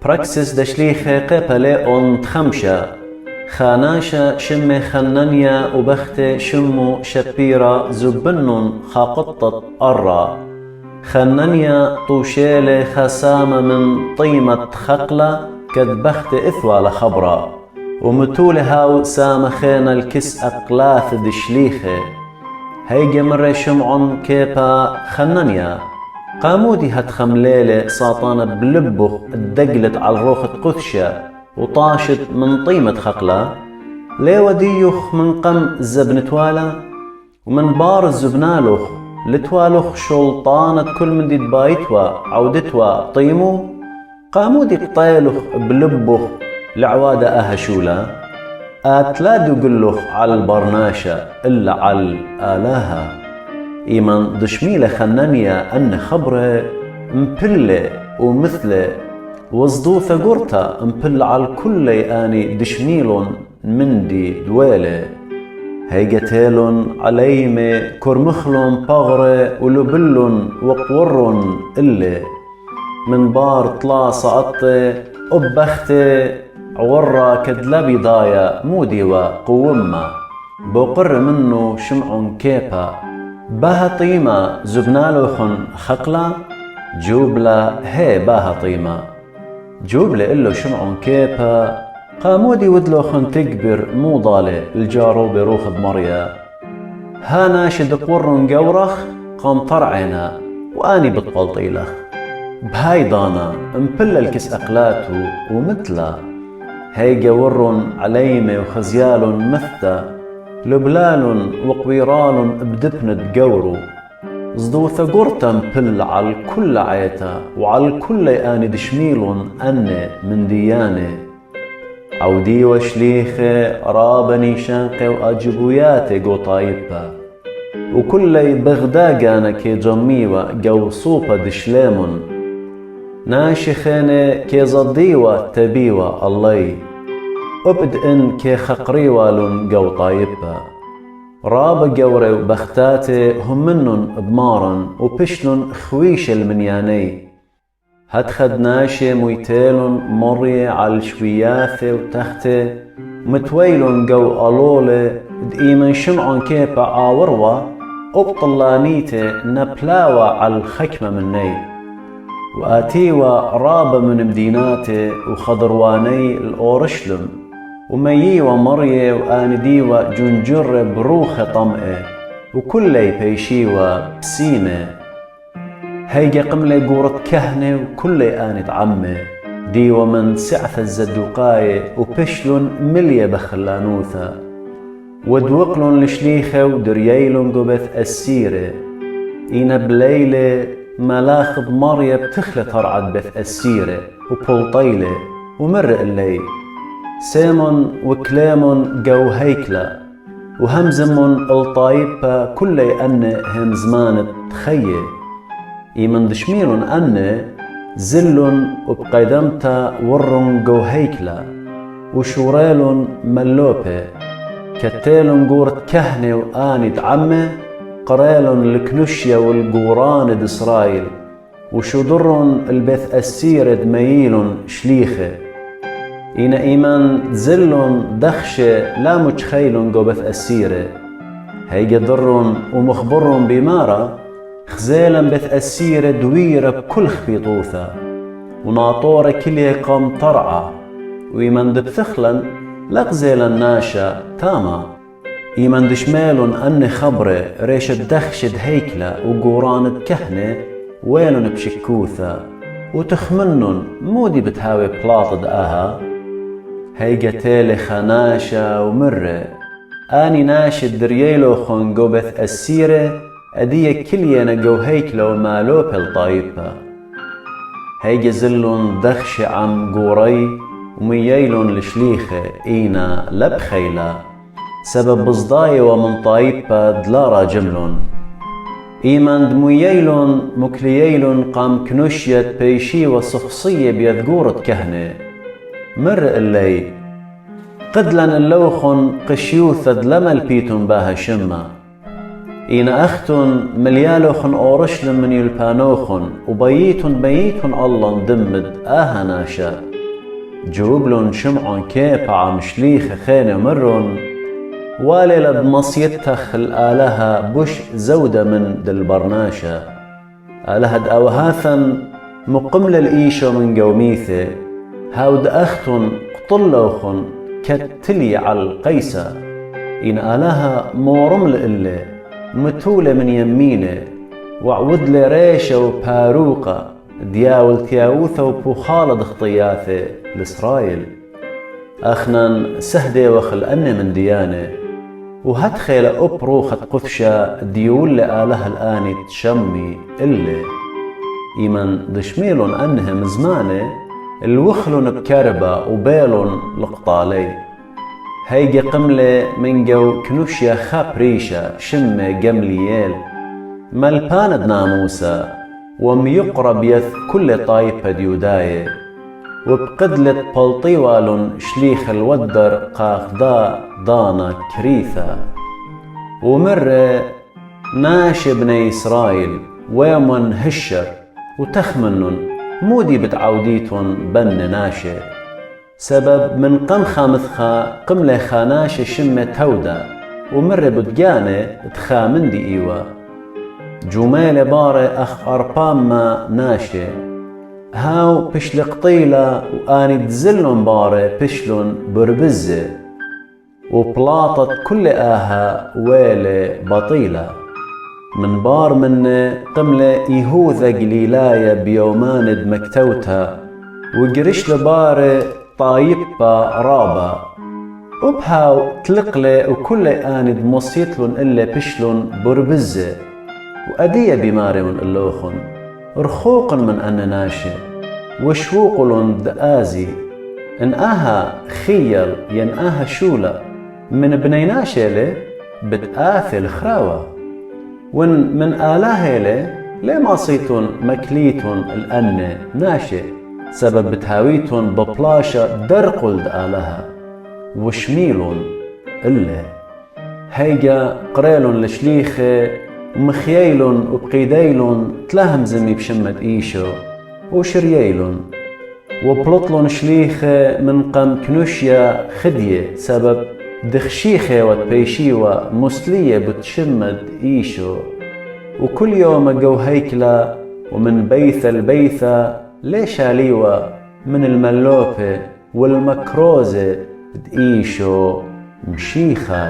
براكسس دشليخة قبلة أنت خمشة خاناشة شم خننيا وبخت شمو شبيرة زبنن خاقطة أرى خننيا طوشيلة خسامة من طيمة خقلة كد بخت إثوى لخبرة ومتولها سامخين الكس أقلاث دشليخة هيجي مرة شمعن كيبا خننيا قامودي هتخم ليلة ساطانة بلبه الدقلت على الروخة قثشة وطاشت من طيمة خقلة لي وديوخ من قم الزبن توالا ومن بار الزبنالوخ لتوالوخ شلطانة كل من دي بايتوا عودتوا طيمو قامودي قطيلوخ بلبه لعوادة أهشولا آتلادو قلوخ على البرناشة إلا على الآلاها إيمان دشميلة خنانيا أن خبره مبلة ومثله وصدوثة قرطة مبل على الكل آني دشميلون مندي دويلة هيجتيلون عليمة كرمخلون بغرة ولبلون وقورون إلي من بار طلا سقطة أبختة عورة كدلبي ضايا مودي وقومة بقر منه شمعون كيبا باها طيمة زبنالوخن خقلة جوبلا هي باها طيمة جوبلا إلو شمعون كيبا قامودي ودلوخن تكبر مو ضالة الجارو بروخ بمريا ها ناشد قورن قورخ قام طرعنا واني بتقلطيلخ بهاي ضانا مبلا الكس أقلاتو ومثلا هاي قورن عليمة وخزيال مثة لبلال وقويرال بدبنة قورو صدوثة قرطة مبل على الكل عيتا وعلى الكل آني دشميل أني من دياني عودي وشليخة رابني شانقي وأجبوياتي قو طايبة وكل بغداقانا كي جميوة قو صوبة دشليمون ناشخيني كي زديوة تبيوة الله أبدأن كي خقريوالون قو طايبة راب قوري وبختاتي هم منن بمارن وبشلن خويش المنياني هتخد ناشي ميتيلن مري على شوياثي وتختي متويلن قو ألولي دقيمن شمعن كيبا عاوروا أبطلانيتي نبلاوة على الخكمة مني وآتيوا راب من مديناتي وخضرواني الأورشلم ومييوا مريه وآنديوا جنجر بروخة طمئة وكلي بيشيوا بسيمة هيجي قملي قورة كهنة وكلي آند عمه ديوا من سعث الزدوقاية وبشلون مليا بخلانوثا ودوقلون لشليخة ودرييلون قبث السيرة إينا بليلة ملاخض مريا بتخلى ترعد بث السيرة وبلطيلة ومر الليل سيمون وكلامون قو هيكلا وهمزمون الطايبة كلي أن همزمان تخيي إيمن دشميلون أن زلون وبقيدمتا ورن قو هيكلا وشوريلون ملوبة كتيلون قورة كهنة وآند عمه قريلون الكنوشيا والقوران دإسرائيل وشدرون البث السيرد ميلون شليخة إن إيمان زلون دخشة لا متخيلون قبث السيرة هيجي ضرون ومخبرون بمارة خزيلا بث السيرة دويرة بكل خبيطوثة وناطورة كلها قام طرعة وإيمان دبثخلا لغزيلا ناشا تاما إيمان دشمالون أن خبرة ريشة دخشة هيكلة وقوران كهنة ويلون بشكوثة وتخمنن مودي بتهاوي بلاطد آها هيجا تيلي خناشة ومرة آني ناشد درييلو خون قبث السيرة أدية كلينا قو هيكلة ومالوب الطايبة هيجا زلون دخشة عم قوري ومييلون لشليخة إينا لبخيلة سبب بصداي ومن طايبة دلارا جملون إيمان دموييلون مكلييلون قام كنوشية بيشي وصخصية بيذقورة كهنة مر اللي قدلن اللوخن قشيوث دلما البيتون باها شمة إن أختن مليالوخن أورشلم من يلبانوخن وبييتن بييتن الله ندمد ناشا جوبلن شمعن كيبع مشليخ خين مرن والي لد مصيتخ الآلهة بش زودة من دالبرناشا آلهد أوهاثا مقمل الإيشو من قوميثي هاود أختن قطلوخن كتلي على القيسة إن آلهة مورمل إلي متولة من يمينه وعود لي ريشة وباروقة دياول تياوثة وبوخالد اخطياثة لإسرائيل أخنا سهدي وخلقني من ديانه وهتخيل أبروخة قفشة ديول لآله الآن تشمي إلي إيمن دشميلون أنهم زمانه الوخلون بكربة وبيلون لقطالي هيجي قملة من جو كنوشيا خابريشة شمة جمليال ملباند ناموسا وميقرب يث كل طايفة ديوداية وبقدلة بلطيوال شليخ الودر قاخدا دانا كريثا ومرة ناشي بني إسرائيل ويمن هشر وتخمنن مودي بتعوديتن بن ناشي سبب من قم خامثخا قملة خاناشي شمة تودا ومرة بتجاني تخامن دي إيوا جميل باري أخ أربام ما ناشي هاو بشلق طيلة وآني تزلن باري بشلن بربزة وبلاطت كل ويلة بطيلة من بار من قملة يهوذا قليلاية بيومان دمكتوتا وقرش لباري طايبة رابا وبهاو تلقلي وكل آني دمصيتلن إلا بشلن بربزة وأدية بماري من اللوخن رخوق من أن ناشي وشوقلن دآزي إن خيل ين شولة من بني ناشي بتآثي الخراوة وإن من آلهة لي ماصيتن مكليتن الأن ناشي سبب بتهاويتن ببلاشة درقل دآلها وشميلن إلا هيجا قريلن لشليخة ومخييلن وبقيديلن تلاهم زمي بشمة إيشو وشرييلن وبلطلن شليخة من قم كنوشيا خدية سبب دخشيخة وتبيشيوة مسلية بتشمد إيشو وكل يوم جو هيكلة ومن بيثة لبيثة ليش عليوة من الملوبة والمكروزة بتإيشو مشيخة